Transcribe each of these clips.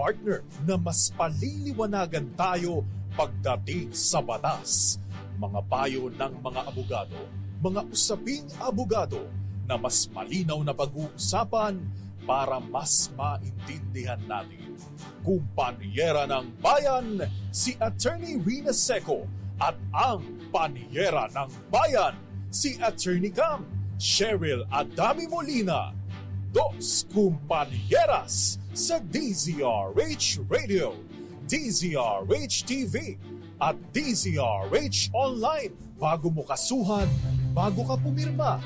partner na mas paliliwanagan tayo pagdating sa batas. Mga payo ng mga abogado, mga usaping abogado na mas malinaw na pag-uusapan para mas maintindihan natin. Kumpanyera ng Bayan, si Attorney Rina Seco at ang Panyera ng Bayan, si Attorney Cam Cheryl Adami Molina. Dos Kumpanyeras sa DZRH Radio, DZRH TV at DZRH Online. Bago mo kasuhan, bago ka pumirma,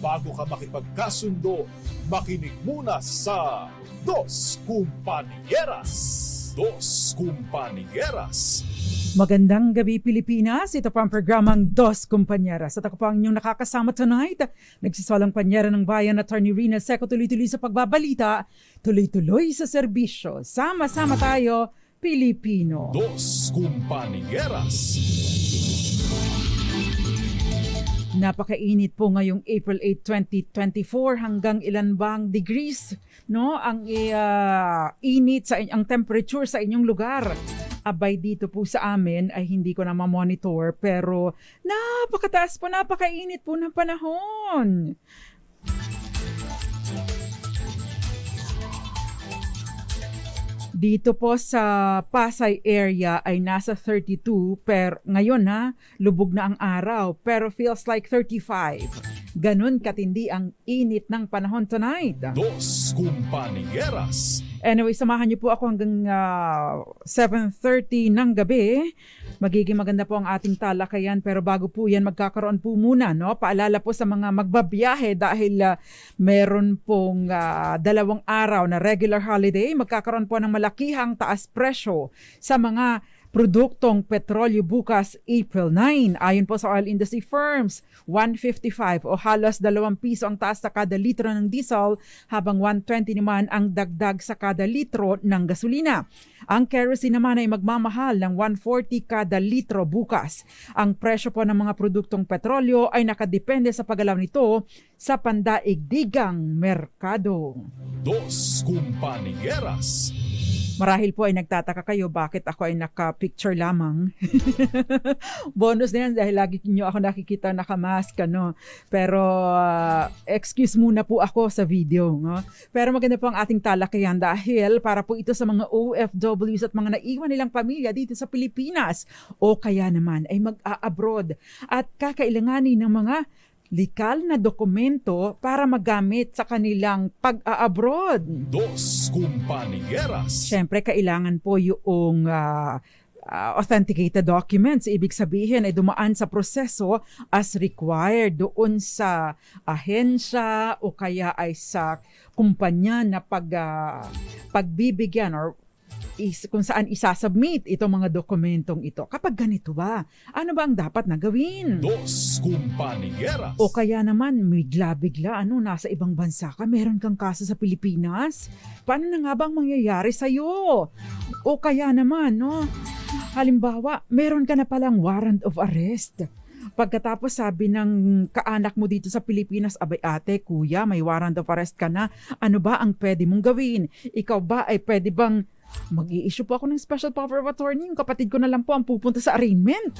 bago ka makipagkasundo, makinig muna sa Dos Kumpanyeras. Dos Kumpanyeras. Magandang gabi Pilipinas, ito po ang programang Dos Kumpanyeras. At ako po ang inyong nakakasama tonight, nagsisalang panyera ng bayan, Attorney Rina Seco, tuloy-tuloy sa pagbabalita, tuloy-tuloy sa serbisyo. Sama-sama tayo, Pilipino. Dos Kumpanyeras. Napakainit po ngayong April 8, 2024. Hanggang ilan bang degrees, no? Ang init sa ang temperature sa inyong lugar. Abay dito po sa amin ay hindi ko na ma-monitor pero napakataas po, napakainit po ng panahon. Dito po sa Pasay area ay nasa 32 pero ngayon lubog na ang araw pero feels like 35. Ganun katindi ang init ng panahon tonight. Dos Kumpanyeras. Anyway, samahan niyo po ako hanggang 7:30 ng gabi. Magiging maganda po ang ating talakayan pero bago po yan magkakaroon po muna, no? Paalala po sa mga magbabiyahe dahil meron pong 2 araw na regular holiday. Magkakaroon po ng malakihang taas presyo sa mga produktong petrolyo bukas April 9. Ayon po sa oil industry firms, 155 o halos 2 piso ang taas sa kada litro ng diesel habang 120 naman ang dagdag sa kada litro ng gasolina. Ang kerosene naman ay magmamahal ng 140 kada litro bukas. Ang presyo po ng mga produktong petrolyo ay nakadepende sa paggalaw nito sa pandaigdigang merkado. Dos Kumpanyeras. Marahil po ay nagtataka kayo bakit ako ay naka-picture lamang. Bonus na yan dahil lagi niyo ako nakikita nakamask, no? Pero excuse muna po ako sa video. No? Pero maganda po ang ating talakayan dahil para po ito sa mga OFWs at mga naiwan nilang pamilya dito sa Pilipinas o kaya naman ay mag-a-abroad at kakailanganin ng mga likal na dokumento para magamit sa kanilang pag-a-abroad. Dos Kumpanyeras. Siyempre, kailangan po yung authenticated documents. Ibig sabihin ay dumaan sa proseso as required doon sa ahensya o kaya ay sa kumpanya na pagbibigyan or kung saan isasubmit itong mga dokumentong ito. Kapag ganito ba, ano ba ang dapat na gawin? Dos Kumpanyeras. O kaya naman, bigla-bigla, nasa ibang bansa ka, meron kang kaso sa Pilipinas? Paano na nga bang mangyayari sa'yo? O kaya naman, halimbawa, meron ka na palang warrant of arrest. Pagkatapos sabi ng kaanak mo dito sa Pilipinas, abay ate, kuya, may warrant of arrest ka na. Ano ba ang pwede mong gawin? Ikaw ba ay pwede bang mag-i-issue po ako ng special power of attorney? Yung kapatid ko na lang po ang pupunta sa arraignment.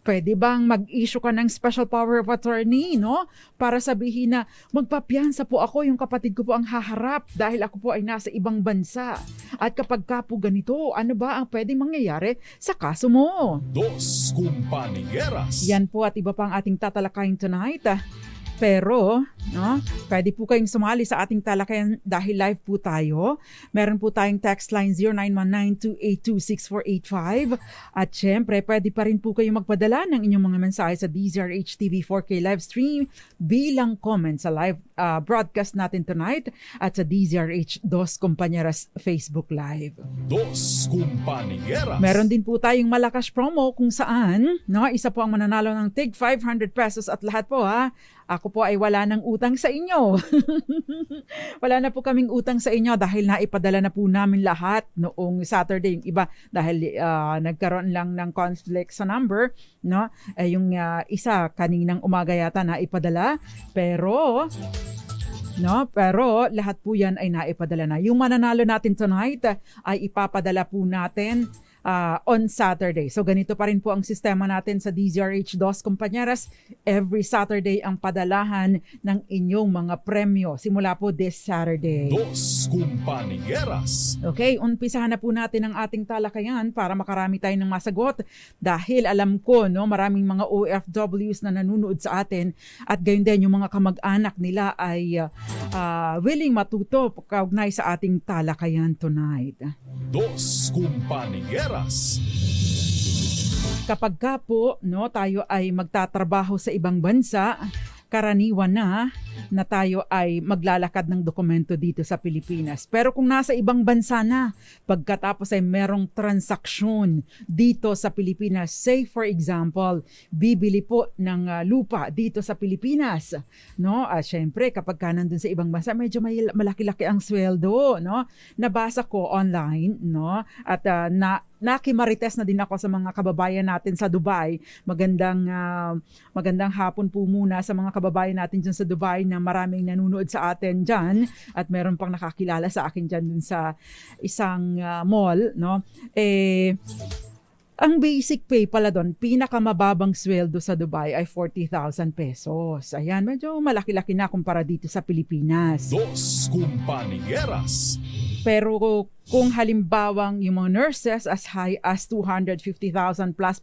Pwede bang mag-issue ka ng special power of attorney, no? Para sabihin na magpapiyansa po ako, yung kapatid ko po ang haharap dahil ako po ay nasa ibang bansa. At kapag ka po ganito, ano ba ang pwedeng mangyayari sa kaso mo? Dos Kumpanyeras. Yan po at iba pa ang ating tatalakayin tonight. Pero, pwede po kayong sumali sa ating talakayan dahil live po tayo. Meron po tayong text line 0919-282-6485. At syempre, pwede pa rin po kayong magpadala ng inyong mga mensahe sa DZRH TV 4K live stream bilang comment sa live broadcast natin tonight at sa DZRH Dos Kumpanyeras Facebook Live. Dos Kumpanyeras. Meron din po tayong malakas promo kung saan, isa po ang mananalo ng tig 500 pesos at lahat po ako po ay wala ng utang sa inyo. Wala na po kaming utang sa inyo dahil naipadala na po namin lahat noong Saturday. Yung iba dahil nagkaroon lang ng conflict sa number, yung isa kaninang umaga yata naipadala. Pero no? Pero lahat po yan ay naipadala na. Yung mananalo natin tonight ay ipapadala po natin on Saturday. So ganito pa rin po ang sistema natin sa DZRH Dos Compañeras. Every Saturday ang padalahan ng inyong mga premyo. Simula po this Saturday. Dos Compañeras. Okay, umpisahan na po natin ang ating talakayan para makarami tayo ng masagot. Dahil alam ko, no, maraming mga OFWs na nanonood sa atin at gayon din yung mga kamag-anak nila ay willing matuto kaugnay sa ating talakayan tonight. Dos Compañeras. Kapag ka po, no, tayo ay magtatrabaho sa ibang bansa, karaniwan na tayo ay maglalakad ng dokumento dito sa Pilipinas. Pero kung nasa ibang bansa na, pagkatapos ay merong transaksyon dito sa Pilipinas, say for example, bibili po ng lupa dito sa Pilipinas, no? Syempre, kapag ka nandun sa ibang bansa, medyo may malaki-laki ang sweldo, no? Nabasa ko online, no? At nakimarites na din ako sa mga kababayan natin sa Dubai. Magandang hapon po muna sa mga kababayan natin dyan sa Dubai na maraming nanonood sa atin dyan at meron pang nakakilala sa akin dyan dun sa isang mall, no? Ang basic pay pala doon, pinakamababang sweldo sa Dubai ay 40,000 pesos. Ayan, medyo malaki-laki na kumpara dito sa Pilipinas. Dos Compañeras. Pero kung halimbawang yung mga nurses as high as 250,000 plus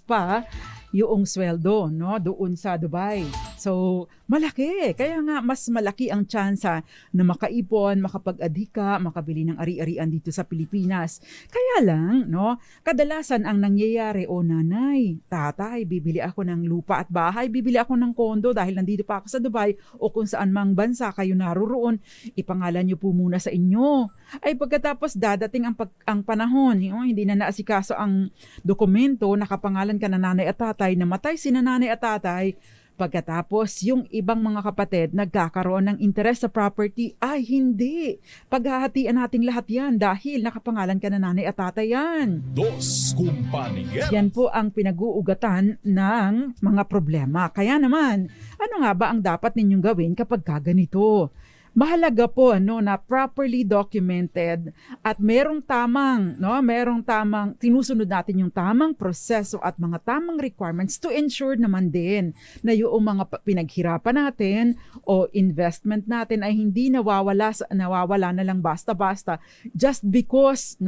pa yung sweldo, no, doon sa Dubai. So, malaki. Kaya nga mas malaki ang tsansa na makaipon, makapag-adhika, makabili ng ari-arian dito sa Pilipinas. Kaya lang, no, kadalasan ang nangyayari, nanay, tatay, bibili ako ng lupa at bahay, bibili ako ng kondo dahil nandito pa ako sa Dubai o kung saan mang bansa kayo naroroon, ipangalan niyo po muna sa inyo. Ay pagkatapos dadating ang panahon, hindi na naasikaso ang dokumento, nakapangalan ka na nanay at tatay, namatay si nanay at tatay. Pagkatapos, yung ibang mga kapatid nagkakaroon ng interest sa property, ay hindi. Paghahatian natin lahat yan dahil nakapangalan ka na nanay at tatay yan. Dos Compañeras. Yan po ang pinag-uugatan ng mga problema. Kaya naman, ano nga ba ang dapat ninyong gawin kapag ganito? Mahalaga po na properly documented at merong tamang sinusunod natin yung tamang proseso at mga tamang requirements to ensure naman din na yung mga pinaghirapan natin o investment natin ay hindi nawawala na lang basta-basta just because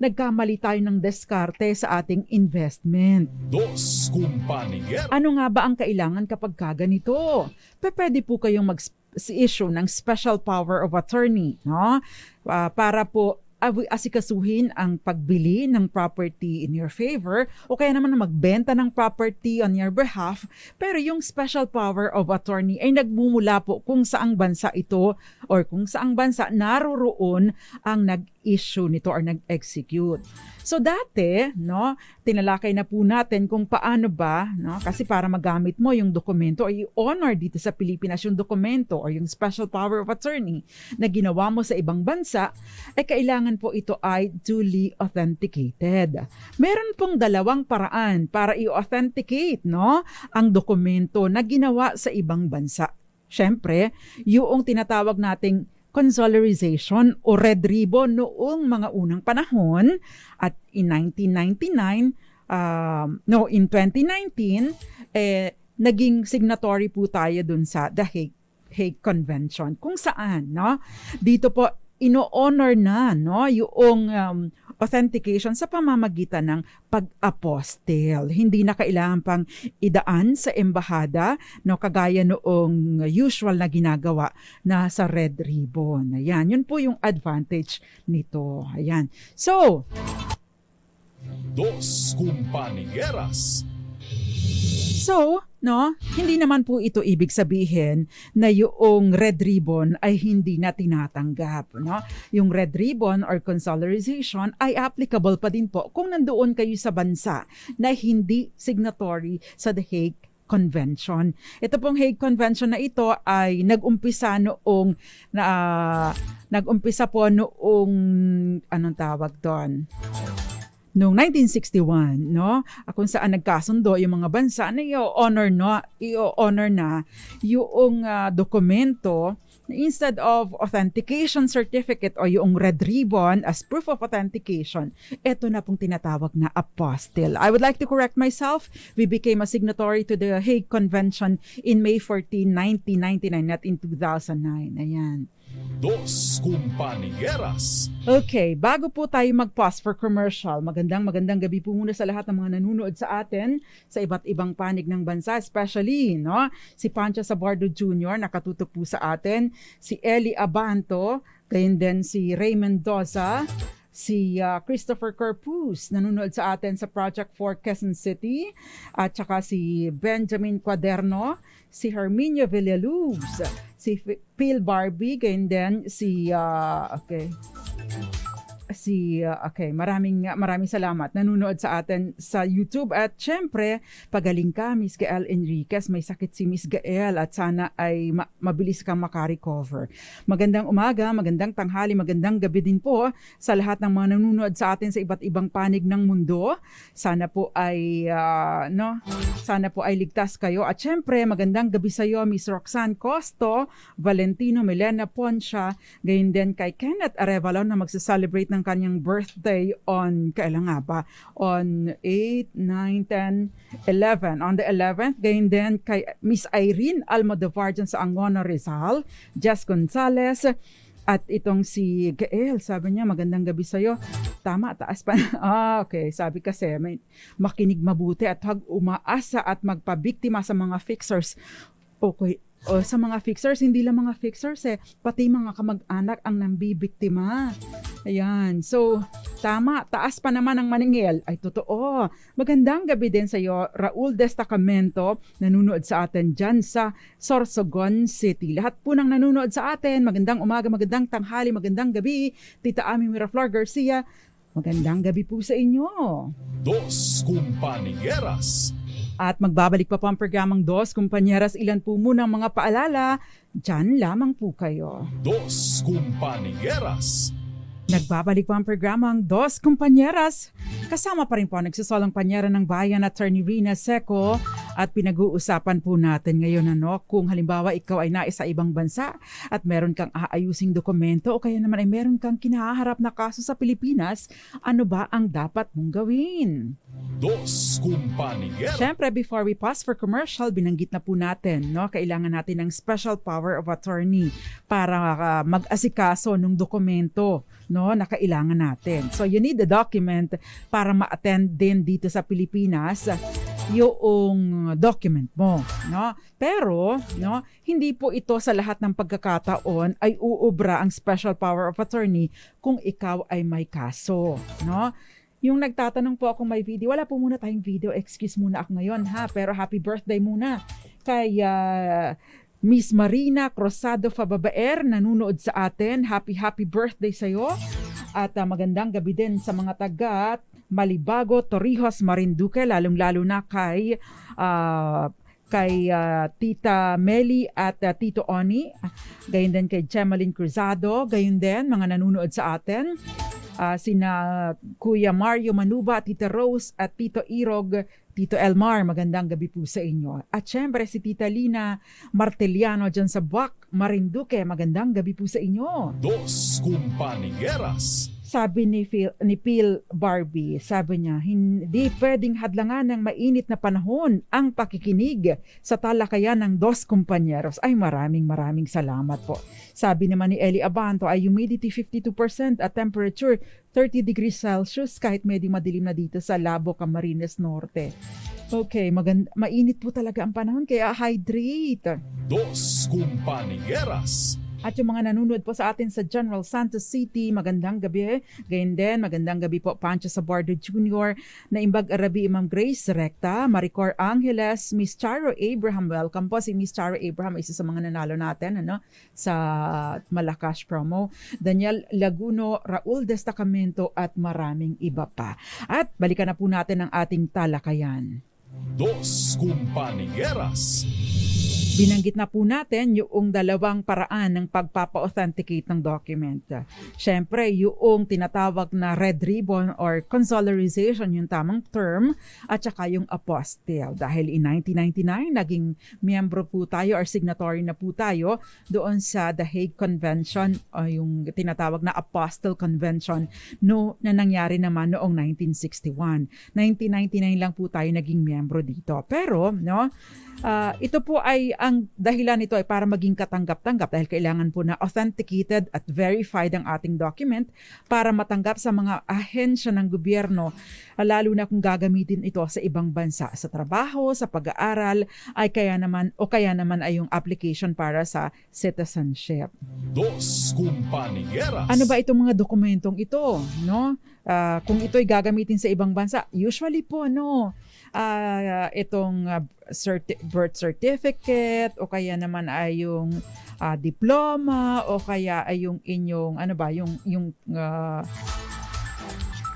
nagkamali tayo ng diskarte sa ating investment. Dos Compañeras. Ano nga ba ang kailangan kapag ganito? Pwede po kayong issue ng special power of attorney, no? Para po asikasuhin ang pagbili ng property in your favor o kaya naman magbenta ng property on your behalf. Pero yung special power of attorney ay nagmumula po kung saang bansa ito or kung saang bansa naroroon ang nag-issue nito or nag-execute. So dati, tinalakay na po natin kung paano ba, kasi para magamit mo yung dokumento o i-honor dito sa Pilipinas yung dokumento or yung special power of attorney na ginawa mo sa ibang bansa, ay kailangan po ito ay duly authenticated. Meron pong dalawang paraan para i-authenticate, ang dokumento na ginawa sa ibang bansa. Syempre, yung tinatawag nating consularization o red ribbon noong mga unang panahon at in 2019, naging signatory po tayo dun sa The Hague Convention kung saan, dito po ino-honor na yung authentication sa pamamagitan ng pag-apostle. Hindi na kailangan pang idaan sa embahada, kagaya noong usual na ginagawa na sa red ribbon. Ayan, yun po yung advantage nito. Ayan. So, Dos Compañeras. Hindi naman po ito ibig sabihin na yung red ribbon ay hindi na tinatanggap, Yung red ribbon or consularization ay applicable pa din po kung nandoon kayo sa bansa na hindi signatory sa The Hague Convention. Ito pong Hague Convention na ito ay nag-umpisa po noong anong tawag doon? Noong 1961, kung saan nagkasundo yung mga bansa na i-honor na yung dokumento Instead of authentication certificate o yung red ribbon as proof of authentication, ito na pong tinatawag na apostille. I would like to correct myself. We became a signatory to the Hague Convention in May 14, 1999, not in 2009. Ayan. Dos Compañeras. Okay, bago po tayo mag-pause for commercial, magandang gabi po muna sa lahat ng mga nanonood sa atin sa iba't ibang panig ng bansa, especially si Pancho Sabardo Jr. nakatutok po sa atin, si Eli Abanto, gayon din si Raymond Mendoza, si Christopher Corpus, nanonood sa atin sa Project for Quezon City, at saka si Benjamin Cuaderno, si Herminio Villaluz, si Phil Barbie, gayon din si maraming salamat nanonood sa atin sa YouTube. At syempre, pagaling ka Miss Gael Enriquez, may sakit si Miss Gael at sana ay mabilis kang makarecover. Magandang umaga, magandang tanghali, magandang gabi din po sa lahat ng mga nanonood sa atin sa iba't ibang panig ng mundo. Sana po ay ligtas kayo. At syempre, magandang gabi sa iyo Miss Roxanne Costo, Valentino Milena Poncia, gayon din kay Kenneth Arevalo na magsa-celebrate ng kanyang birthday on 8, 9, 10, 11. On the 11th, gayon din kay Miss Irene Almodovar dyan sa Angono, Rizal, Jess Gonzalez, at itong si Gael, sabi niya, magandang gabi sa'yo. Tama, taas pa. Okay. Sabi kasi, makinig mabuti at huwag umaasa at magpabiktima sa mga fixers. Okay. Sa mga fixers, hindi lang mga fixers pati mga kamag-anak ang nambibiktima. Ayan. So, tama. Taas pa naman ang maningil. Ay, totoo. Magandang gabi din sa iyo, Raul Destacamento, nanonood sa atin dyan sa Sorsogon City. Lahat po ng nanonood sa atin, magandang umaga, magandang tanghali, magandang gabi. Tita Ami Miraflor Garcia, magandang gabi po sa inyo. Dos Compañeras. At magbabalik pa po ang programang Dos Compañeras. Ilan po muna ang mga paalala. Diyan lamang po kayo. Dos Compañeras. Nagbabalik po ang programang Dos Compañeras. Kasama pa rin po ang nagsasolang panyera ng bayan, Attorney Rina Seco. At pinag-uusapan po natin ngayon kung halimbawa ikaw ay nais sa ibang bansa at meron kang aayusing dokumento o kaya naman ay meron kang kinaharap na kaso sa Pilipinas, ano ba ang dapat mong gawin? Dos Compañeras. Siyempre, before we pause for commercial, binanggit na po natin, kailangan natin ng special power of attorney para mag-asikaso ng dokumento na kailangan natin. So you need the document para ma-attend din dito sa Pilipinas yung document mo. Pero hindi po ito sa lahat ng pagkakataon ay uubra ang special power of attorney kung ikaw ay may kaso. Yung nagtatanong po ako may video, wala po muna tayong video, excuse muna ako ngayon pero happy birthday muna kay Miss Marina Crosado Fababaer, nanonood sa atin. Happy birthday sa'yo. At magandang gabi din sa mga taga Malibago, Torrijos, Marinduque, lalong-lalo na kay Tita Meli at Tito Oni. Gayon din kay Chemalyn Cruzado. Gayon din mga nanonood sa atin. Sina Kuya Mario Manuba, Tita Rose at Tito Irog, Tito Elmar, magandang gabi po sa inyo. At syempre si Tita Lina Marteliano dyan sa Buwak, Marinduque, magandang gabi po sa inyo. Dos Compañeras. Sabi ni Phil Barbie, sabi niya, hindi pwedeng hadlangan ng mainit na panahon ang pakikinig sa talakayan ng Dos Compañeros. Ay maraming salamat po. Sabi naman ni Eli Abanto ay humidity 52% at temperature 30 degrees Celsius kahit medyo madilim na dito sa Labo, Camarines Norte. Okay, mainit po talaga ang panahon kaya hydrate. Dos Compañeras. At yung mga nanonood po sa atin sa General Santos City, magandang gabi. Gayon din, magandang gabi po Pancho Sabardo Jr., Naimbag Arabi, Imam Grace Recta, Maricor Angeles, Miss Charo Abraham. Welcome po si Miss Charo Abraham, isa sa mga nanalo natin sa Malakas promo. Daniel Laguno, Raul Destacamento at maraming iba pa. At balikan na po natin ang ating talakayan. Dos Compañeras. Binanggit na po natin yung dalawang paraan ng pagpapa-authenticate ng document. Siyempre, yung tinatawag na red ribbon or consolarization, yung tamang term, at saka yung apostille. Dahil in 1999, naging miyembro po tayo or signatory na po tayo doon sa The Hague Convention o yung tinatawag na Apostille Convention na nangyari naman noong 1961. 1999 lang po tayo naging miyembro dito. Pero, no, ito po ay, ang dahilan nito ay para maging katanggap-tanggap dahil kailangan po na authenticated at verified ang ating document para matanggap sa mga ahensya ng gobyerno, lalo na kung gagamitin ito sa ibang bansa, sa trabaho, sa pag-aaral, kaya naman ay yung application para sa citizenship. Dos Compañeras. Ano ba itong mga dokumentong ito, no? Kung ito'y gagamitin sa ibang bansa, usually po, no, itong birth certificate o kaya naman ay yung diploma o kaya ay yung inyong yung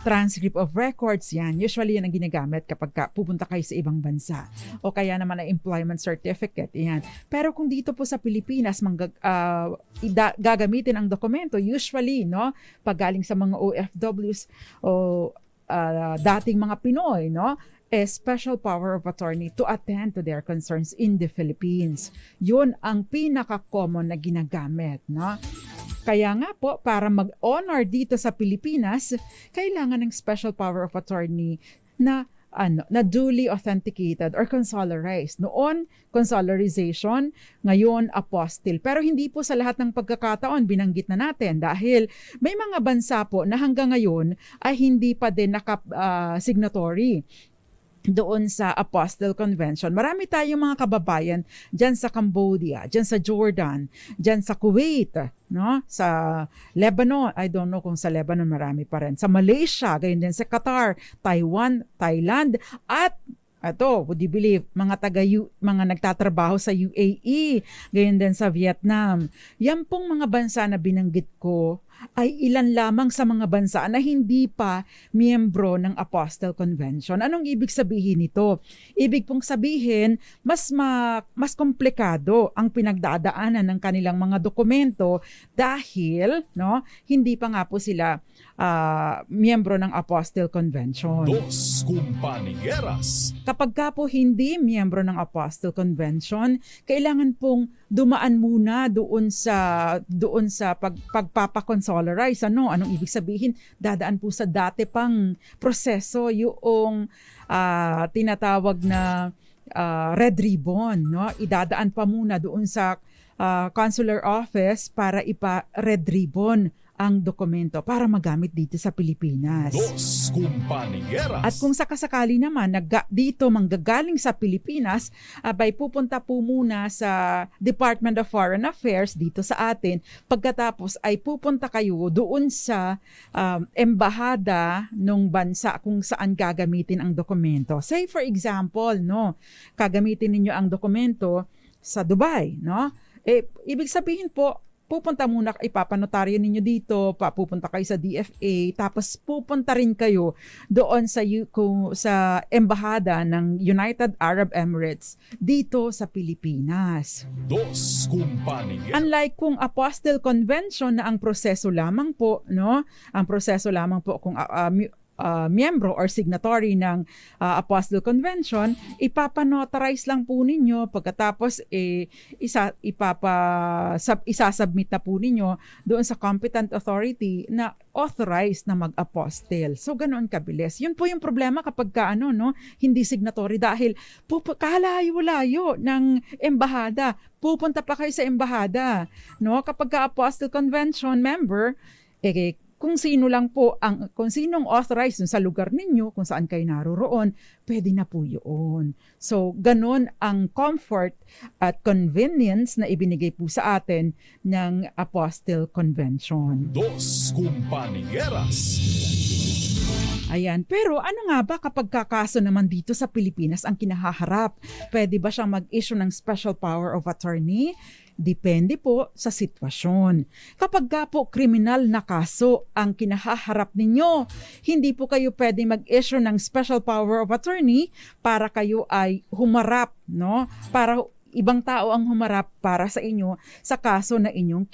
transcript of records, yan. Usually yan ang ginagamit kapag pupunta kayo sa ibang bansa. O kaya naman ay employment certificate, yan. Pero kung dito po sa Pilipinas, gagamitin ang dokumento, usually, no, pag galing sa mga OFWs o dating mga Pinoy, no, special power of attorney to attend to their concerns in the Philippines. Yun ang pinaka-common na ginagamit, no? Kaya nga po, para mag-honor dito sa Pilipinas, kailangan ng special power of attorney na duly authenticated or consolarized. Noon, consolarization, ngayon apostille. Pero hindi po sa lahat ng pagkakataon binanggit na natin dahil may mga bansa po na hanggang ngayon ay hindi pa din signatory doon sa Apostille Convention. Marami tayong mga kababayan dyan sa Cambodia, dyan sa Jordan, dyan sa Kuwait, no? Sa Lebanon, I don't know kung sa Lebanon marami pa rin. Sa Malaysia, gayon din sa Qatar, Taiwan, Thailand, at would you believe, mga nagtatrabaho sa UAE, gayon din sa Vietnam. Yan pong mga bansa na binanggit ko ay ilan lamang sa mga bansa na hindi pa miyembro ng Apostille Convention. Anong ibig sabihin nito? Ibig pong sabihin, mas komplikado ang pinagdadaanan ng kanilang mga dokumento dahil, no, hindi pa nga po sila miyembro ng Apostille Convention. Dos Compañeras. Kapag ka po hindi miyembro ng Apostille Convention, kailangan pong dumaan muna doon sa pagpapakonsolarize. Anong ibig sabihin? Dadaan po sa dati pang proseso yung tinatawag na red ribbon, no? Idadaan pa muna doon sa consular office para ipa-red ribbon ang dokumento para magamit dito sa Pilipinas. Dos Compañeras. At kung sakasakali naman dito manggagaling sa Pilipinas, pupunta po muna sa Department of Foreign Affairs dito sa atin. Pagkatapos ay pupunta kayo doon sa embahada ng bansa kung saan gagamitin ang dokumento. Say for example, no, gagamitin ninyo ang dokumento sa Dubai, no? Ibig sabihin po, pupunta muna, ipapanotaryo ninyo dito, pupunta kayo sa DFA, tapos pupunta rin kayo doon sa embahada ng United Arab Emirates dito sa Pilipinas. Dos Compañeras. Unlike kung Apostille Convention na ang proseso lamang po, no? Ang proseso lamang po kung miyembro or signatory ng Apostille Convention, ipapanotarize lang po ninyo pagkatapos isasubmit na po ninyo doon sa competent authority na authorized na mag-apostille. So ganoon kabilis. Yun po yung problema kapag hindi signatory dahil kalayo-layo ng embahada. Pupunta pa kayo sa embahada, no? Kapag Apostille Convention member, kung sinong authorized sa lugar ninyo, kung saan kayo naroroon, pwede na po yun. So, ganun ang comfort at convenience na ibinigay po sa atin ng Apostille Convention. Dos Compañeras. Ayan. Pero ano nga ba kapag kakaso naman dito sa Pilipinas ang kinahaharap? Pwede ba siyang mag-issue ng special power of attorney? Depende po sa sitwasyon. Kapag po kriminal na kaso ang kinahaharap ninyo, hindi po kayo pwede mag-issue ng special power of attorney para kayo ay humarap, no? Para ibang tao ang humarap para sa inyo sa kaso na inyong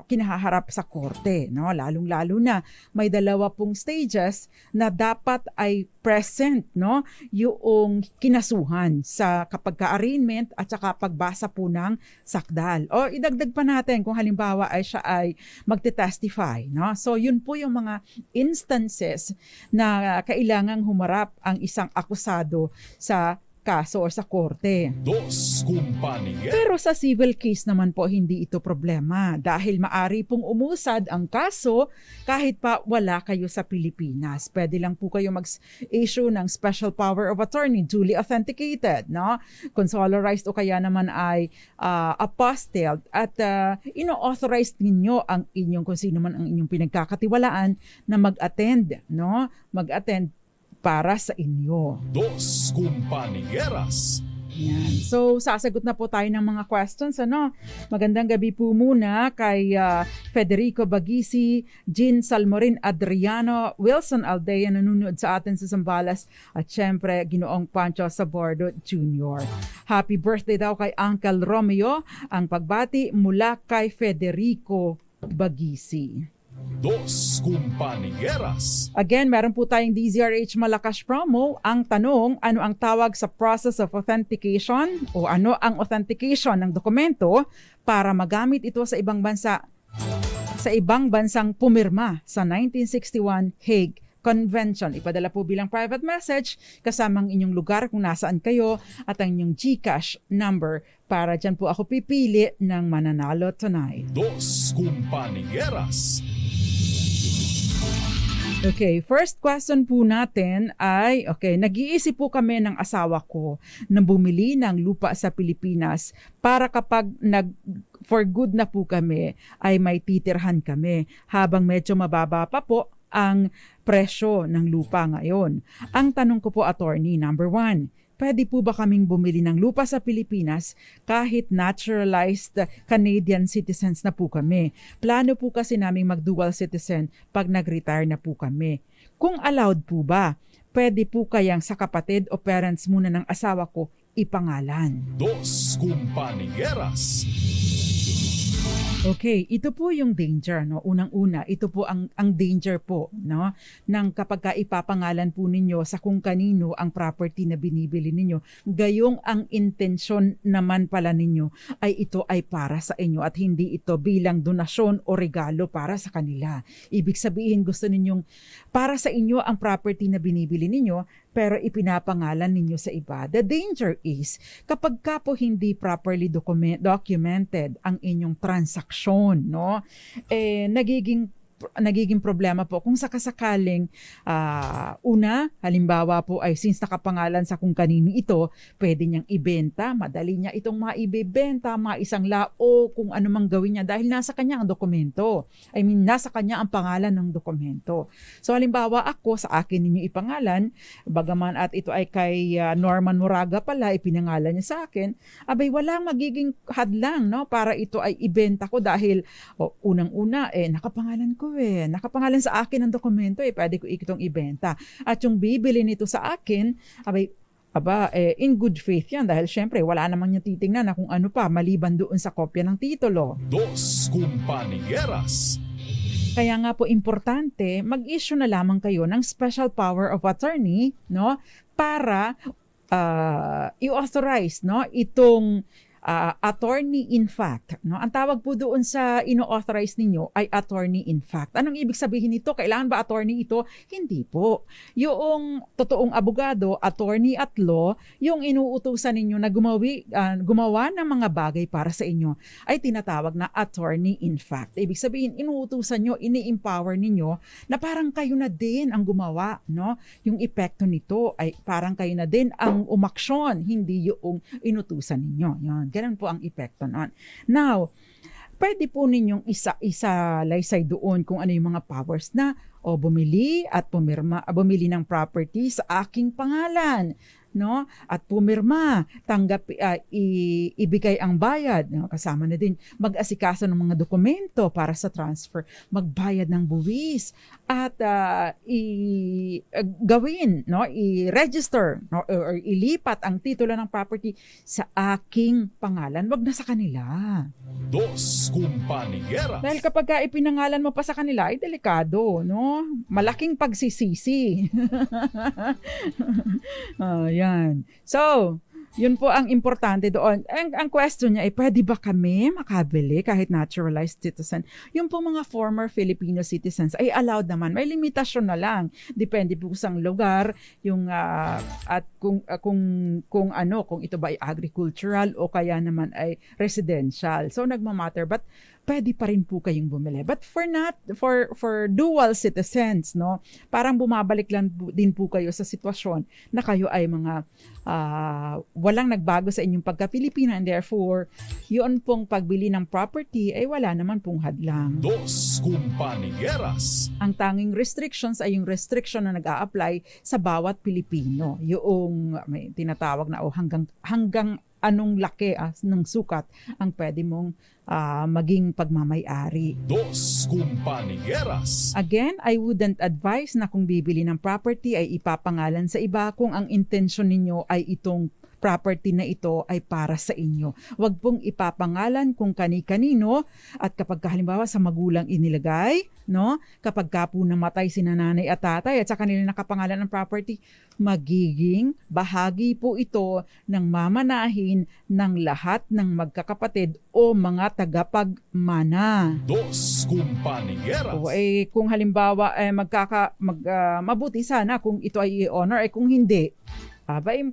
kinahaharap sa korte, no? Lalong-lalo na may 2 stages na dapat ay present, no? Yung kinasuhan sa kapag ka-arraignment at saka pagbasa po ng sakdal. O idagdag pa natin kung halimbawa ay siya ay magte-testify, no? So yun po yung mga instances na kailangang humarap ang isang akusado sa kaso o sa korte. Dos Kumpanya. Pero sa civil case naman po, hindi ito problema dahil maari pong umusad ang kaso kahit pa wala kayo sa Pilipinas. Pwede lang po kayo mag-issue ng special power of attorney, duly authenticated, no? Consularized o kaya naman ay apostilled at ino-authorized ninyo ang inyong kung sino man ang inyong pinagkakatiwalaan na mag-attend, no? Mag-attend para sa inyo. Dos Kumpanieras. Yan. So, sasagot na po tayo ng mga questions. Magandang gabi po muna kay Federico Bagisi, Jean Salmorin Adriano, Wilson Aldea, nanonood sa atin sa Zambales, at syempre, Ginoong Pancho Sabordo Jr. Happy birthday daw kay Uncle Romeo. Ang pagbati mula kay Federico Bagisi. Dos Kumpanieras. Again, meron po tayong DZRH Malakas promo. Ang tanong, ano ang tawag sa process of authentication o ano ang authentication ng dokumento para magamit ito sa ibang bansa, sa ibang bansang pumirma sa 1961 Hague Convention. Ipadala po bilang private message kasamang inyong lugar kung nasaan kayo at ang inyong GCash number para dyan po ako pipili ng mananalo tonight. Dos Kumpanieras. Okay, first question po natin ay, nag-iisip po kami ng asawa ko na bumili ng lupa sa Pilipinas para kapag for good na po kami ay may titirhan kami habang medyo mababa pa po ang presyo ng lupa ngayon. Ang tanong ko po, attorney, number 1, pwede po ba kaming bumili ng lupa sa Pilipinas kahit naturalized Canadian citizens na po kami? Plano po kasi naming mag-dual citizen pag nag-retire na po kami. Kung allowed po ba, pwede po kayang sa kapatid o parents muna ng asawa ko ipangalan? Dos Kumpanieras. Okay, ito po yung danger, no? Unang-una, ito po ang danger po, no? Nang kapag ipapangalan po ninyo sa kung kanino ang property na binibili ninyo, gayong ang intensyon naman pala ninyo ay ito ay para sa inyo at hindi ito bilang donasyon o regalo para sa kanila. Ibig sabihin, gusto ninyong para sa inyo ang property na binibili ninyo, pero ipinapangalan ninyo sa iba. The danger is, kapag ka po hindi properly documented ang inyong transaksyon, no? Nagiging problema po kung sakasakaling halimbawa po ay since nakapangalan sa kung kanino ito, pwede niyang ibenta, madali niya itong maibebenta, maisang lao, kung ano mang gawin niya dahil nasa kanya ang dokumento. Nasa kanya ang pangalan ng dokumento. So halimbawa ako, sa akin ninyo ipangalan, bagaman at ito ay kay Norman Moraga pala, ipinangalan niya sa akin, walang magiging hadlang, no, para ito ay ibenta ko dahil unang-una nakapangalan ko nakapangalan sa akin ang dokumento, pwede ko itong ibenta. At yung bibili nito sa akin, in good faith yan dahil syempre wala namang niya titingnan na kung ano pa maliban doon sa kopya ng titulo. Dos Kumpanieras. Kaya nga po importante, mag-issue na lamang kayo ng special power of attorney, no, para i-authorize, no, itong attorney in fact, no? Ang tawag po doon sa ino-authorize ninyo ay attorney in fact. Anong ibig sabihin nito? Kailangan ba attorney ito? Hindi po. Yung totoong abogado, attorney at law, yung inuutusan ninyo na gumawa ng mga bagay para sa inyo ay tinatawag na attorney in fact. Ibig sabihin, inuutusan nyo, ini-empower ninyo na parang kayo na din ang gumawa, no? Yung epekto nito ay parang kayo na din ang umaksyon, hindi yung inutusan ninyo. Yan. Ganun po ang epekto noon. Now, pwede po ninyong isa-laysay doon kung ano yung mga powers na bumili at bumili ng property sa aking pangalan. no? At pumirma, ibigay ang bayad, no? Kasama na din mag-asikaso ng mga dokumento para sa transfer, magbayad ng buwis at gawin, no? I-register, no? Or ilipat ang titulo ng property sa aking pangalan, wag na sa kanila. Dos Compañeras. Dahil kapag ipinangalan mo pa sa kanila, ay delikado, no? Malaking pagsisisi. Yan. So, yun po ang importante doon. Ang question niya ay, pwede ba kami makabili kahit naturalized citizen? Yung po mga former Filipino citizens ay allowed naman. May limitasyon na lang. Depende po sa lugar, yung at kung ito ba ay agricultural o kaya naman ay residential. So nagmamatter, but pwede pa rin po kayong bumili. But for dual citizens, no? Parang bumabalik lang din po kayo sa sitwasyon na kayo ay mga walang nagbago sa inyong pagka-Pilipino, and therefore, yun pong pagbili ng property ay wala naman pong hadlang. Dos Compañeras. Ang tanging restrictions ay yung restriction na nag-a-apply sa bawat Pilipino. Yung may tinatawag na hanggang anong laki ng sukat ang pwede mong maging pagmamay-ari. Dos Compañeras. Again, I wouldn't advise na kung bibili ng property ay ipapangalan sa iba kung ang intention ninyo ay itong property na ito ay para sa inyo. Huwag pong ipapangalan kung kani-kanino, at kapag halimbawa sa magulang inilagay, no? Kapag ka po namatay si nanay at tatay at sa kanila nakapangalan ng property, magiging bahagi po ito ng mamanahin ng lahat ng magkakapatid o mga tagapagmana. Dos Compañeras. O kung halimbawa mabuti sana kung ito ay i-honor, kung hindi,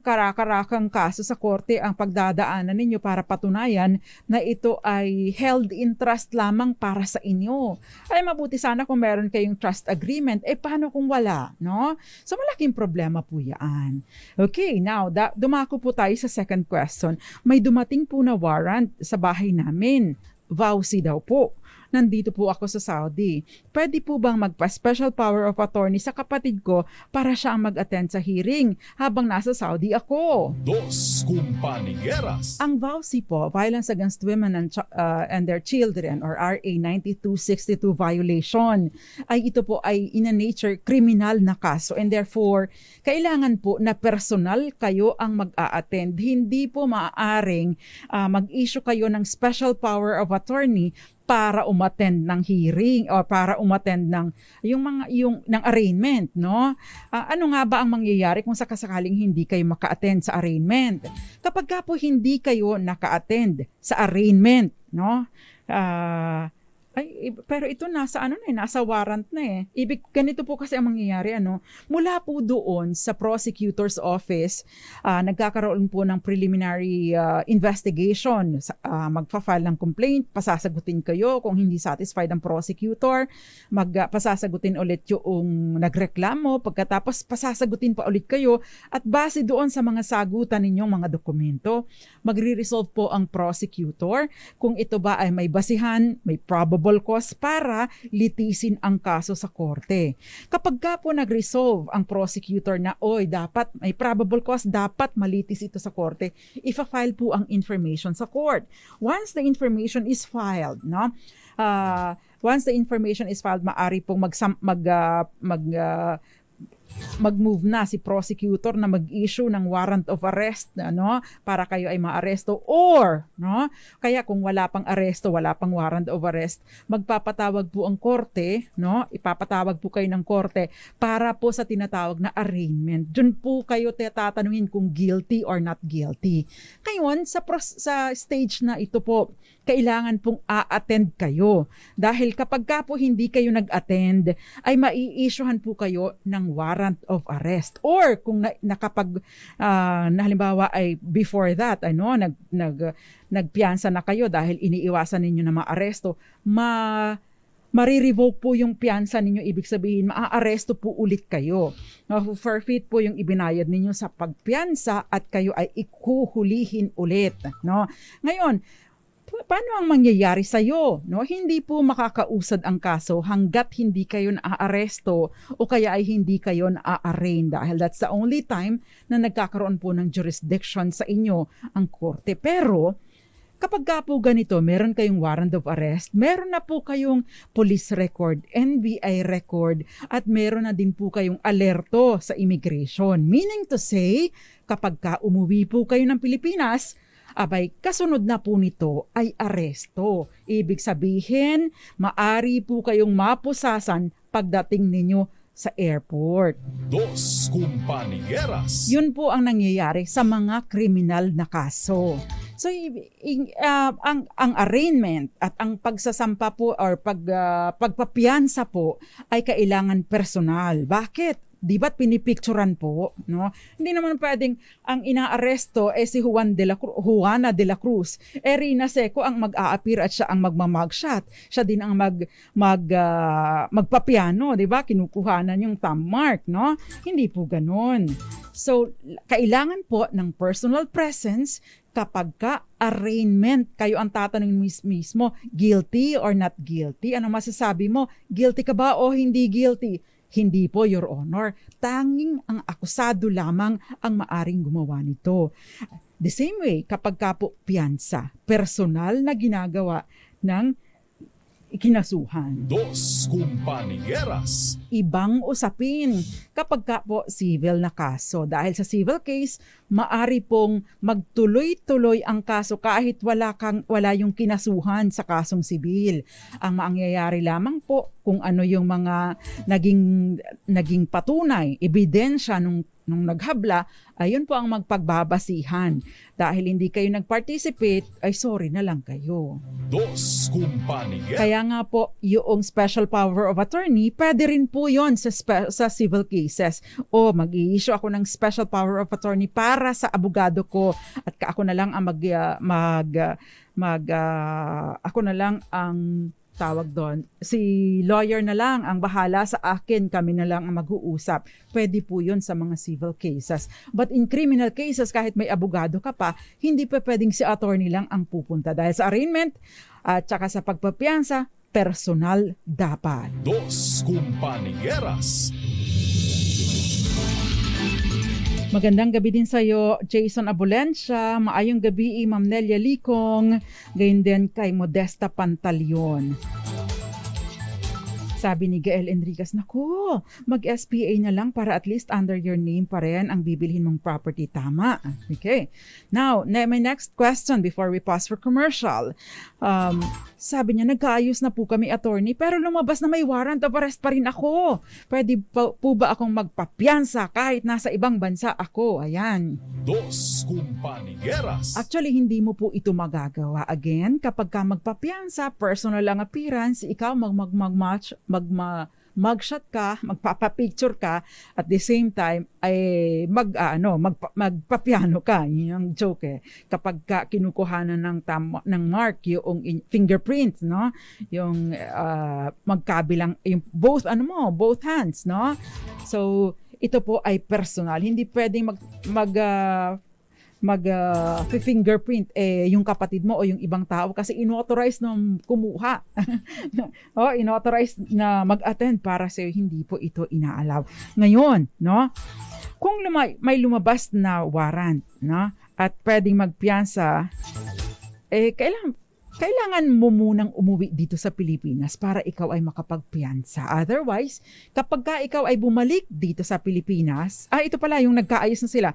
karakarakang kaso sa korte ang pagdadaanan ninyo para patunayan na ito ay held in trust lamang para sa inyo. Ay mabuti sana kung meron kayong trust agreement. Paano kung wala, no? So malaking problema po yan. Okay, now dumako po tayo sa second question. May dumating po na warrant sa bahay namin. Vowsy daw po. Nandito po ako sa Saudi. Pwede po bang magpa-special power of attorney sa kapatid ko para siya ang mag-attend sa hearing habang nasa Saudi ako? Dos Compañeras. Ang VAUSI po, Violence Against Women and Their Children, or RA 9262 violation, ito po ay in a nature criminal na kaso, and therefore kailangan po na personal kayo ang mag-a-attend. Hindi po maaaring mag-issue kayo ng special power of attorney para umattend ng hearing o para umattend ng ng arraignment, no? Ano nga ba ang mangyayari kung sakasakaling hindi kayo maka-attend sa arraignment? Kapag ka po hindi kayo naka-attend sa arraignment, no? Pero ito nasa nasa warrant na ganito po kasi ang mangyayari, mula po doon sa prosecutor's office, nagkakaroon po ng preliminary investigation, magfa-file ng complaint, pasasagutin kayo kung hindi satisfied ang prosecutor, pasasagutin ulit yung nagreklamo, pagkatapos pasasagutin pa ulit kayo, at base doon sa mga sagutan ninyong mga dokumento, magre-resolve po ang prosecutor kung ito ba ay may basihan, may probable cause para litisin ang kaso sa korte. Kapag ka po nag-resolve ang prosecutor na dapat may probable cause, dapat malitis ito sa korte, ifa-file po ang information sa court. Once the information is filed, maaari pong mag-move na si prosecutor na mag-issue ng warrant of arrest, para kayo ay maaresto, or kaya kung wala pang aresto, wala pang warrant of arrest, magpapatawag po ang korte, ipapatawag po kayo ng korte para po sa tinatawag na arraignment. Diyan po kayo tatanungin kung guilty or not guilty. Ngayon sa stage na ito po, kailangan pong a-attend kayo. Dahil kapag ka po hindi kayo nag-attend, ay mai-issuehan po kayo ng warrant of arrest. Or kung halimbawa ay before that, nagpiyansa na kayo dahil iniiwasan ninyo na ma-aresto, marirevoke po yung piyansa ninyo, ibig sabihin, maa-aresto po ulit kayo. Forfeit po yung ibinayad ninyo sa pagpiyansa at kayo ay ikuhulihin ulit. Ngayon, paano ang mangyayari sa iyo, no? Hindi po makakausad ang kaso hangga't hindi kayo naaaresto o kaya ay hindi kayo na-arraign dahil that's the only time na nagkakaroon po ng jurisdiction sa inyo ang korte. Pero kapag ka po ganito, meron kayong warrant of arrest, meron na po kayong police record, NBI record, at meron na din po kayong alerto sa immigration. Meaning to say, kapag ka umuwi po kayo ng Pilipinas, abay, kasunod na po nito ay aresto. Ibig sabihin, maari po kayong mapusasan pagdating ninyo sa airport. Dos Compañeras. Yun po ang nangyayari sa mga kriminal na kaso. So, ang arraignment at ang pagsasampa po or pagpapiyansa po ay kailangan personal. Bakit? Di ba't pinipicturan po, no? Hindi naman pwedeng ang inaaresto si Juana de la Cruz. Rina Seco ang mag-a-appear at siya ang magmamugshot. Siya din ang magpapiano, di ba? Kinukuhanan yung thumb mark, no? Hindi po ganun. So, kailangan po ng personal presence kapag ka-arraignment. Kayo ang tatanungin mismo, guilty or not guilty? Ano masasabi mo? Guilty ka ba o hindi guilty? Hindi po, Your Honor. Tanging ang akusado lamang ang maaring gumawa nito. The same way, kapag ka po piyansa, personal na ginagawa ng kinasuhan. Dos Compañeras. Ibang usapin kapag ka po civil na kaso. Dahil sa civil case, maari pong magtuloy-tuloy ang kaso kahit wala yung kinasuhan sa kasong sibil. Ang mangyayari lamang po kung ano yung mga naging patunay, ebidensya nung naghabla, ayun po ang magpagbabasihan. Dahil hindi kayo nag-participate, ay sorry na lang kayo. Dos Compañeras. Kaya nga po, yung special power of attorney, pwede rin po yon sa civil cases. O mag-i-issue ako ng special power of attorney para sa abogado ko at ako na lang ang ako na lang ang tawag doon, si lawyer na lang ang bahala sa akin, kami na lang ang mag-uusap. Pwede po yun sa mga civil cases. But in criminal cases, kahit may abogado ka pa, hindi pa pwedeng si attorney lang ang pupunta. Dahil sa arraignment at saka sa pagpapiyansa, personal dapat. Dos Compañeras. Magandang gabi din sa iyo, Jason Abulencia. Maayong gabi, Ma'am Nelia Licong. Gayon din kay Modesta Pantaleon. Sabi ni Gael Enriquez, naku, mag-SPA na lang para at least under your name pa rin ang bibilhin mong property. Tama. Okay. Now, my next question before we pause for commercial. Sabi niya, nagkaayos na po kami, attorney, pero lumabas na may warrant of arrest pa rin ako. Pwede po ba akong magpapiyansa kahit nasa ibang bansa ako? Ayan. Dos Compañeras. Actually, hindi mo po ito magagawa. Again, kapag ka magpapiyansa, personal ang appearance, ikaw magshot ka, magpapapicture ka, at the same time ay magpapiano ka. Yun yung joke eh. Kapag ka kinukuhanan ng mark yung fingerprint, no? Yung magkabilang yung both hands, no? So ito po ay personal. Hindi pwedeng fingerprint yung kapatid mo o yung ibang tao kasi inauthorize na kumuha. Inauthorize na mag-attend para sa hindi po ito inaalaw. Ngayon, no? Kung may lumabas na warrant, no? At pwedeng magpiyansa, kailangan mo munang umuwi dito sa Pilipinas para ikaw ay makapagpiyansa. Otherwise, kapag ka ikaw ay bumalik dito sa Pilipinas, ito pala yung nagkaayos na sila.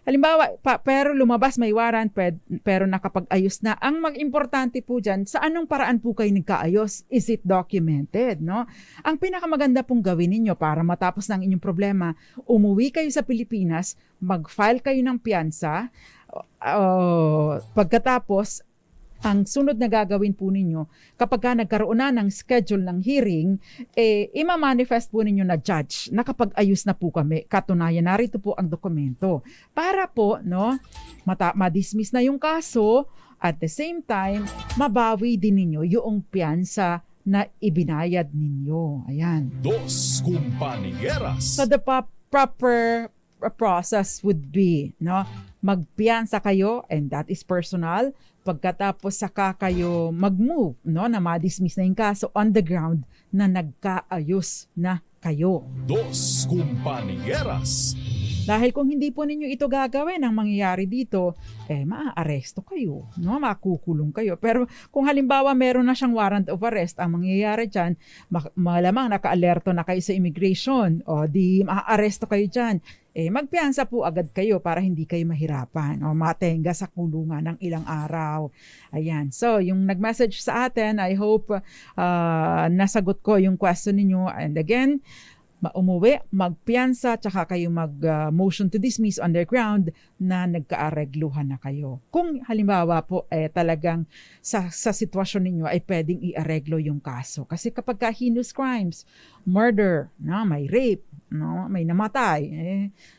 Halimbawa, pero lumabas may warrant, pero nakapag-ayos na. Ang mag-importante po dyan, sa anong paraan po kayo nagkaayos? Is it documented, no? Ang pinakamaganda pong gawin ninyo para matapos ng inyong problema, umuwi kayo sa Pilipinas, mag-file kayo ng piyansa, pagkatapos, ang sunod na gagawin po ninyo, kapag ka nagkaroon na ng schedule ng hearing, ima-manifest po ninyo na judge, nakapag-ayos na po kami, katunayan, narito po ang dokumento. Para po, no, ma-dismiss na yung kaso, at the same time, mabawi din ninyo yung piyansa na ibinayad ninyo. Ayan. Dos Compañeras. So the proper process would be, no, magpiyansa kayo, and that is personal. Pagkatapos saka kayo mag-move, no, na ma-dismiss na yung kaso on the ground na nagkaayos na kayo. Dos Compañeras. Dahil kung hindi po ninyo ito gagawin, ang mangyayari dito, maa-aresto kayo, no? Makukulong kayo. Pero kung halimbawa meron na siyang warrant of arrest, ang mangyayari dyan, malamang naka-alerto na kayo sa immigration, o di maa-aresto kayo dyan. Magpiyansa po agad kayo para hindi kayo mahirapan o matenga sa kulungan ng ilang araw. Ayan. So, yung nag-message sa atin, I hope nasagot ko yung question ninyo. And again, umuwi, magpiyansa, tsaka kayo mag-motion to dismiss underground na nagkaaregluhan na kayo. Kung halimbawa po talagang sa sitwasyon ninyo ay pwedeng iareglo yung kaso. Kasi kapag heinous crimes, murder, no, may rape, no, may namatay,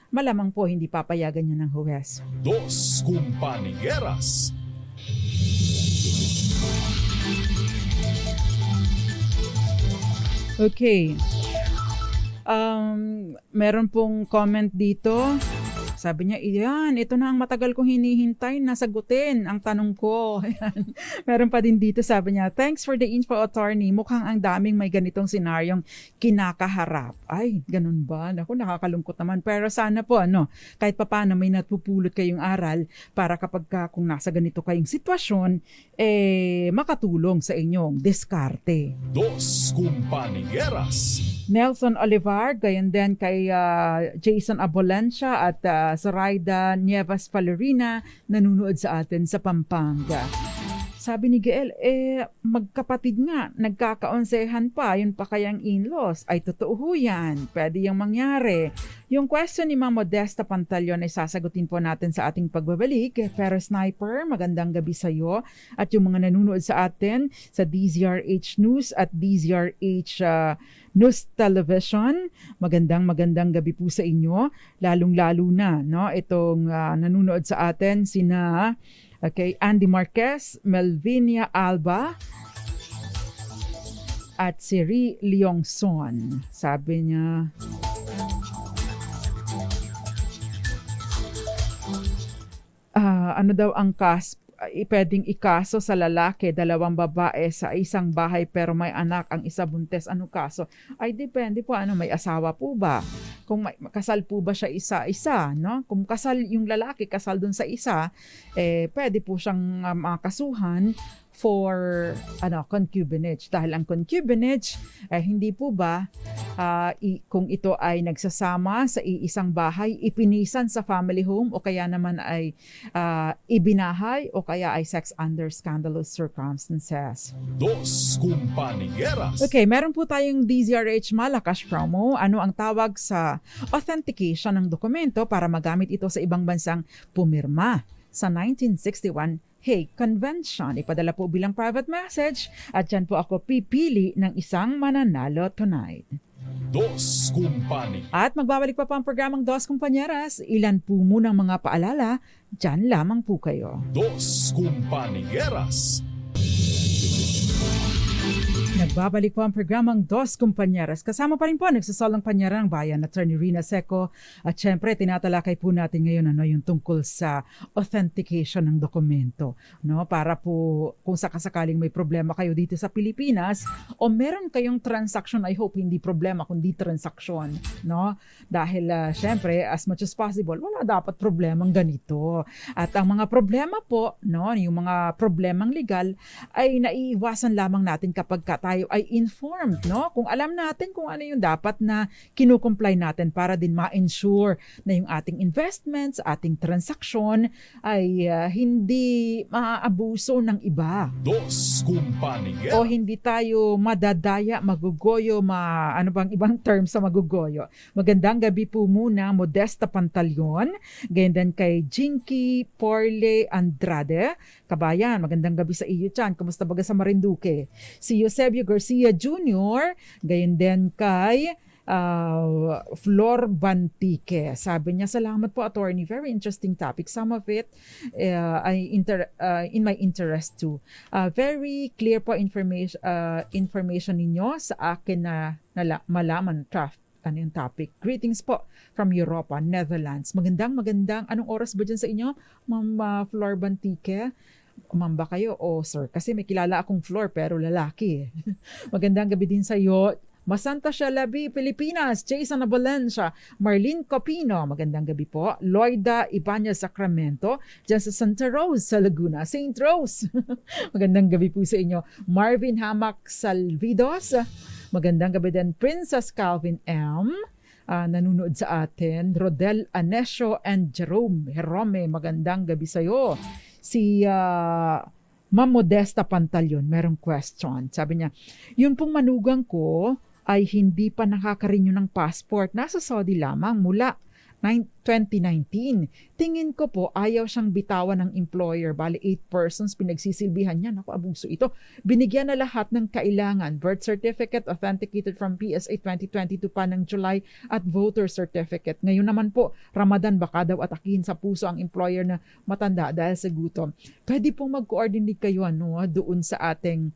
malamang po hindi papayagan yan ng huwes. Dos Compañeras. Okay. Meron pong comment dito. Sabi niya, ito na ang matagal kong hinihintay na sagutin ang tanong ko. Meron pa din dito, sabi niya, thanks for the info, attorney. Mukhang ang daming may ganitong senaryong kinakaharap. Ay, ganun ba? Naku, nakakalungkot naman. Pero sana po, kahit papaano may napupulot kayong aral para kapag kung nasa ganito kayong sitwasyon, makatulong sa inyong diskarte. Dos Compañeras. Nelson Olivar, gayon din kay Jason Abolencia at Zoraida Nieves Valerina nanunood sa atin sa Pampanga. Sabi ni Gael, magkapatid nga, nagkakaonsehan pa, yun pa kayang in-laws. Ay, totoo ho yan. Pwede yung mangyari. Yung question ni Ma'am Modesta Pantaleon ay sasagutin po natin sa ating pagbabalik. Pero Sniper, magandang gabi sa iyo. At yung mga nanunood sa atin sa DZRH News at DZRH News Television, magandang gabi po sa inyo. Lalong-lalo na, itong nanunood sa atin, sina Andy Marquez, Melvinia Alba, at si Ri Leongson. Sabi niya, ano daw ang pwedeng ikaso sa lalaki, 2 babae sa isang bahay pero may anak, ang isa buntes. Ano kaso? Ay, depende po. May asawa po ba? Kung kasal po ba siya isa-isa, no? Kung kasal yung lalaki, kasal dun sa isa, pwede po siyang makasuhan for concubinage. Dahil ang concubinage, hindi po ba kung ito ay nagsasama sa iisang bahay, ipinisan sa family home, o kaya naman ay ibinahay, o kaya ay sex under scandalous circumstances. Dos Compañeras. Okay, meron po tayong DZRH Malakas promo. Ano ang tawag sa authentication ng dokumento para magamit ito sa ibang bansang pumirma sa 1961 Hague Convention? Ipadala po bilang private message at dyan po ako pipili ng isang mananalo tonight. Dos Compañeras. At magbabalik pa ang programang Dos Compañeras. Ilan po munang mga paalala, dyan lamang po kayo. Dos Compañeras. Nagbabalik po ang programang Dos Compañeras. Kasama pa rin po nagsasalang panyara ng bayan, Attorney Rina Seco. At syempre, tinatalakay po natin ngayon yung tungkol sa authentication ng dokumento. Para po kung sakasakaling may problema kayo dito sa Pilipinas o meron kayong transaction, I hope hindi problema kundi transaction. Dahil syempre, as much as possible, wala dapat problemang ganito. At ang mga problema po, yung mga problemang legal ay naiiwasan lamang natin kapag tayo ay informed, kung alam natin kung ano yung dapat na kinukomply natin para din ma-ensure na yung ating investments, ating transaction ay hindi maaabuso ng iba. Dos Compañeras. O hindi tayo madadaya, magugoyo, ano bang ibang term sa magugoyo. Magandang gabi po muna, Modesta Pantaleon, ganyan din kay Jinky Porle Andrade. Kabayan, magandang gabi sa iyo dyan. Kamusta baga sa Marinduque? Si Eusebio Garcia Jr., gayon din kay Flor Bantique. Sabi niya, salamat po, attorney. Very interesting topic. Some of it in my interest too. Very clear po information ninyo sa akin na malaman ano yung topic. Greetings po from Europa, Netherlands. Magandang, anong oras ba dyan sa inyo? Ma'am Flor Bantique? Ma'am ba kayo o sir? Kasi may kilala akong Flor pero lalaki. Magandang gabi din sa iyo. Masanta Shalabi, Pilipinas, Jason Valencia, Marlene Copino, magandang gabi po. Loida Ibanez Sacramento, dyan sa Santa Rose sa Laguna, St. Rose. Magandang gabi po sa inyo. Marvin Hamak Salvidos, magandang gabi din. Princess Calvin M, nanonood sa atin. Rodel Anesio and Jerome Herome, magandang gabi sa iyo. Si Ma'am Modesta Pantalyon, merong question. Sabi niya, yun pong manugang ko ay hindi pa nakaka-renew ng passport. Nasa Saudi lamang mula 2019. Tingin ko po ayaw siyang bitawan ng employer. Bali 8 persons pinagsisilbihan niya. Naku, abuso ito. Binigyan na lahat ng kailangan. Birth certificate authenticated from PSA 2022 pa ng July at voter certificate. Ngayon naman po, Ramadan baka daw atakihin sa puso ang employer na matanda dahil sa gutom. Pwede pong mag-coordinate kayo doon sa ating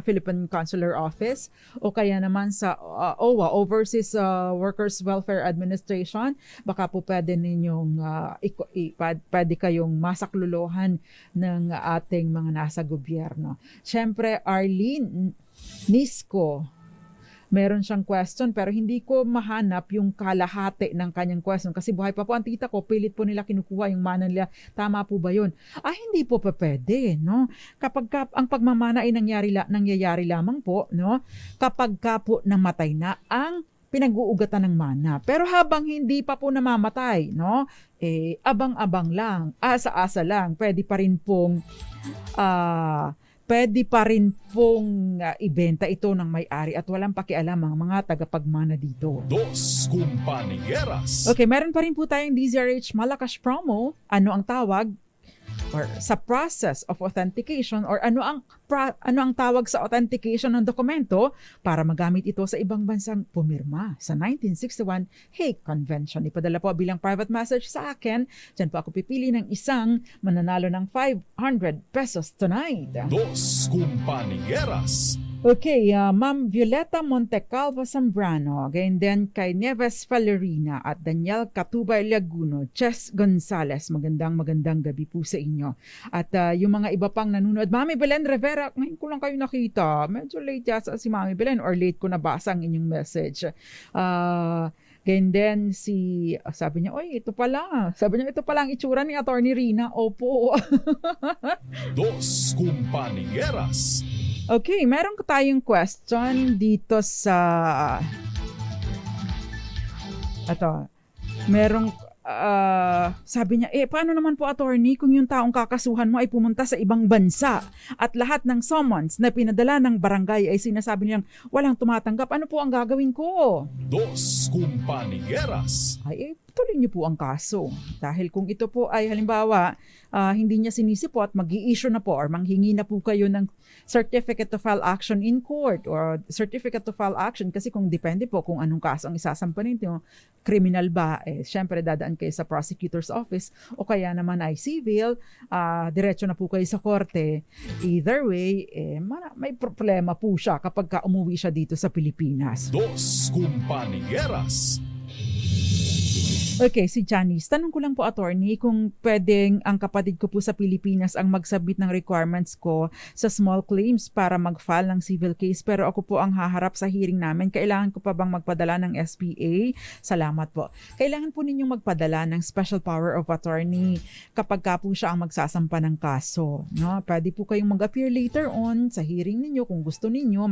Philippine Consular Office o kaya naman sa OWA, Overseas Workers Welfare Administration. Baka po pwede ninyong pwede kayong masakluluhan ng ating mga nasa gobyerno. Siyempre, Arlene Nisco, meron siyang question pero hindi ko mahanap yung kalahati ng kanyang question kasi buhay pa po ang tita ko, pilit po nila kinukuha yung mana nila. Tama po ba yun? Hindi po pa pwede, no? Kapag ang pagmamana ay nangyayari lamang po, no? Kapag po namatay na ang pinag-uugatan ng mana. Pero habang hindi pa po namamatay, no? Abang-abang lang, asa-asa lang, pwede pa rin pong ibenta ito ng may-ari at walang pakialam ang mga tagapagmana dito. Dos Compañeras. Okay, meron pa rin po tayong DZRH Malakas promo. Ano ang tawag? Or sa process of authentication or ano ang tawag sa authentication ng dokumento para magamit ito sa ibang bansang pumirma sa 1961 Hague Convention. Ipadala po bilang private message sa akin. Diyan po ako pipili ng isang mananalo ng 500 pesos tonight. Dos Compañeras. Okay, Ma'am Violeta Montecalvo Zambrano, again din kay Nieves Valerina at Daniel Catubay Laguno, Ches Gonzales, magandang gabi po sa inyo. At yung mga iba pang nanonood, Mami Belen Rivera, ngayon ko lang kayo nakita, medyo late yata si Mami Belen or late ko nabasa ang inyong message. Ganyan din sabi niya, ito pala ang itsura ni Attorney Rina. Opo. Dos Compañeras. Okay, meron tayong question dito sa sabi niya, paano naman po attorney kung yung taong kakasuhan mo ay pumunta sa ibang bansa at lahat ng summons na pinadala ng barangay ay sinasabi niyang walang tumatanggap, ano po ang gagawin ko? Dos Compañeras. Tuloy niyo po ang kaso. Dahil kung ito po ay halimbawa, hindi niya sinisipot, mag-i-issue na po or manghingi na po kayo ng certificate to file action in court or certificate to file action kasi kung depende po kung anong kaso ang isasampanin niyo, criminal ba, syempre dadaan kayo sa prosecutor's office o kaya naman ay civil, diretso na po kayo sa korte. Either way, may problema po siya kapag umuwi siya dito sa Pilipinas. Dos Compañeras. Okay, si Janice, tanong ko lang po attorney kung pwedeng ang kapatid ko po sa Pilipinas ang mag-submit ng requirements ko sa small claims para mag-file ng civil case pero ako po ang haharap sa hearing namin. Kailangan ko pa bang magpadala ng SPA? Salamat po. Kailangan po ninyong magpadala ng special power of attorney kapag ka po siya ang magsasampa ng kaso. No? Pwede po kayong mag-appear later on sa hearing ninyo kung gusto ninyo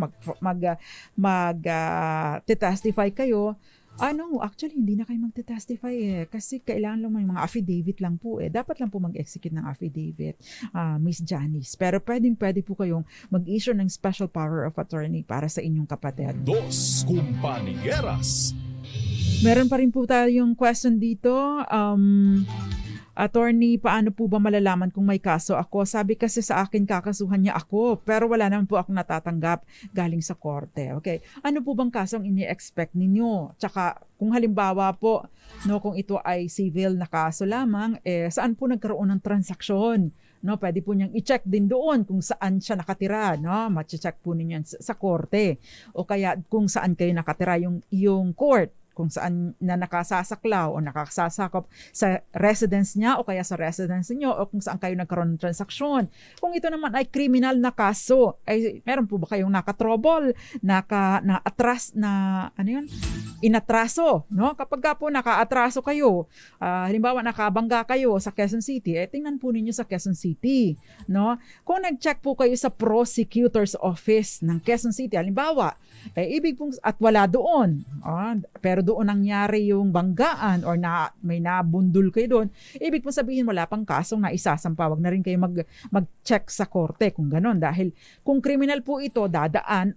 mag-testify kayo. Actually, hindi na kayo magte-testify kasi kailangan lang may mga affidavit lang po Dapat lang po mag-execute ng affidavit, Miss Janice. Pero pwede po kayong mag-issue ng special power of attorney para sa inyong kapatid. Dos Compañeras. Meron pa rin po tayong question dito. Attorney, paano po ba malalaman kung may kaso ako? Sabi kasi sa akin kakasuhan niya ako, pero wala naman po ako natatanggap galing sa korte. Okay? Ano po bang kasong ini-expect ninyo? Tsaka kung halimbawa po, kung ito ay civil na kaso lamang, saan po nagkaroon ng transaksyon no, pwede po niyang i-check din doon kung saan siya nakatira, no? Ma-check po ninyo yan sa korte. O kaya kung saan kayo nakatira yung court, kung saan na nakasasaklaw o nakasasakop sa residence niya o kaya sa residence niyo o kung saan kayo nagkaroon ng transaksyon. Kung ito naman ay criminal na kaso, ay meron po ba kayong nakatrobol, na-atras na, inatraso, no? Kapag ka po naka-atraso kayo, halimbawa nakabangga kayo sa Quezon City, tingnan po ninyo sa Quezon City, no? Kung nag-check po kayo sa prosecutor's office ng Quezon City, halimbawa, ibig pong, at wala doon, pero doon nangyari yung banggaan or may nabundol kayo doon, ibig pong sabihin wala pang kasong naisasampa. Wag na rin kayo mag-check sa korte kung ganon. Dahil kung criminal po ito, dadaan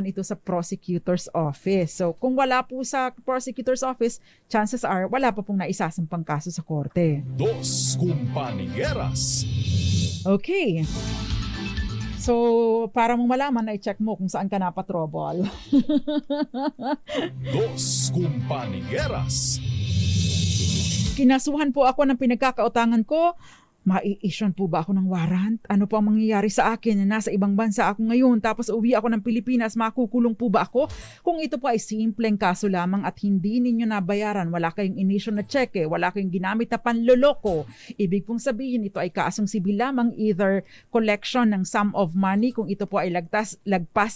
ito sa prosecutor's office. So kung wala po sa prosecutor's office, chances are wala pa pong naisasampang kaso sa korte. Dos Compañeras. Okay. So, para mong malaman, i-check mo kung saan ka napatrobol. Dos Compañeras. Kinasuhan po ako ng pinagkakautangan ko. Mai-issue po ba ako ng warrant? Ano po ang mangyayari sa akin na nasa ibang bansa ako ngayon tapos uwi ako ng Pilipinas, makukulong po ba ako? Kung ito po ay simpleng kaso lamang at hindi ninyo nabayaran, wala kayong in-issue na cheque, wala kayong ginamit na panloloko, ibig pong sabihin ito ay kasong sibil lamang, either collection ng sum of money kung ito po ay lagpas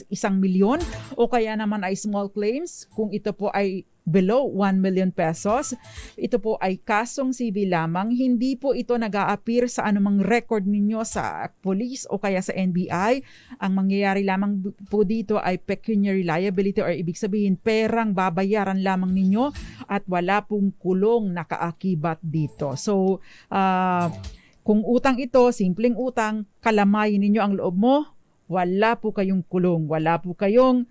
1 milyon o kaya naman ay small claims kung ito po ay below 1 million pesos. Ito po ay kasong sibil lamang. Hindi po ito nag-a-appear sa anumang record ninyo sa police o kaya sa NBI. Ang mangyayari lamang po dito ay pecuniary liability or ibig sabihin perang babayaran lamang ninyo at wala pong kulong nakaakibat dito. So, kung utang ito, simpleng utang, kalamayin ninyo ang loob mo, wala po kayong kulong, wala po kayong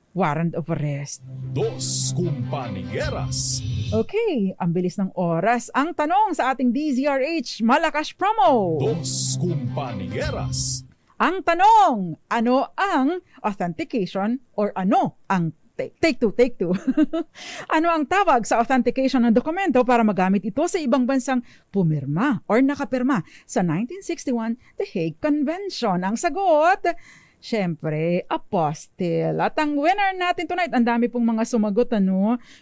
warrant of arrest. Dos Compañeras. Okay, ang bilis ng oras. Ang tanong sa ating DZRH Malakas Promo. Dos Compañeras. Ang tanong, ano ang authentication or ano ang take two. Ano ang tawag sa authentication ng dokumento para magamit ito sa ibang bansang pumirma or nakapirma sa 1961 The Hague Convention? Ang sagot, syempre, apostille. At ang winner natin tonight, ang dami pong mga sumagot,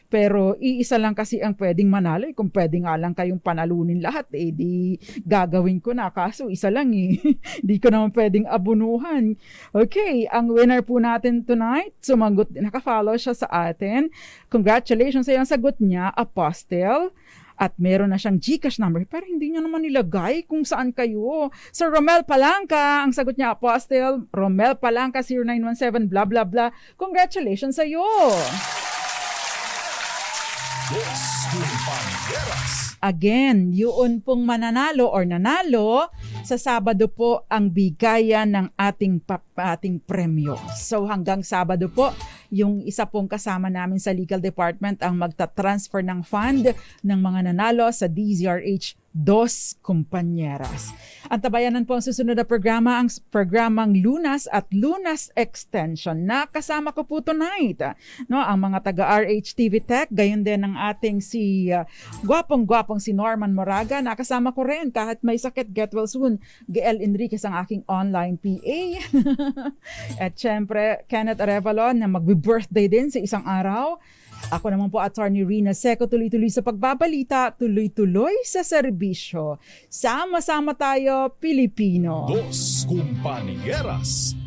pero iisa lang kasi ang pwedeng manalo. Kung pwede nga lang kayong panalunin lahat, di gagawin ko na. Kaso isa lang di ko naman pwedeng abunuhan. Okay, ang winner po natin tonight, sumagot, nakafollow siya sa atin. Congratulations sa iyong sagot niya, apostille. At meron na siyang GCash number, pero hindi niya naman nilagay kung saan kayo. Sir Romel Palangka, ang sagot niya, Apostle, Romel Palangka, 0917, blah, blah, blah. Congratulations sa iyo. Dos Compañeras. Again, yun pong mananalo or nanalo, sa Sabado po ang bigayan ng ating premyo. So hanggang Sabado po, yung isa pong kasama namin sa legal department ang magta-transfer ng fund ng mga nanalo sa DZRH Dos Compañeras. Ang tabayanan po ang susunod na programa, ang programang Lunas at Lunas Extension. Nakasama ko po tonight, ang mga taga-RH TV Tech, gayon din ang ating si gwapong-gwapong si Norman Moraga. Nakasama ko rin kahit may sakit, get well soon, Gael Enriquez ang aking online PA. At syempre, Kenneth Arevalo na magbe-birthday din sa isang araw. Ako naman po, Attorney Rina Seco, tuloy-tuloy sa pagbabalita, tuloy-tuloy sa serbisyo. Sama-sama tayo, Pilipino. Dos Compañeras.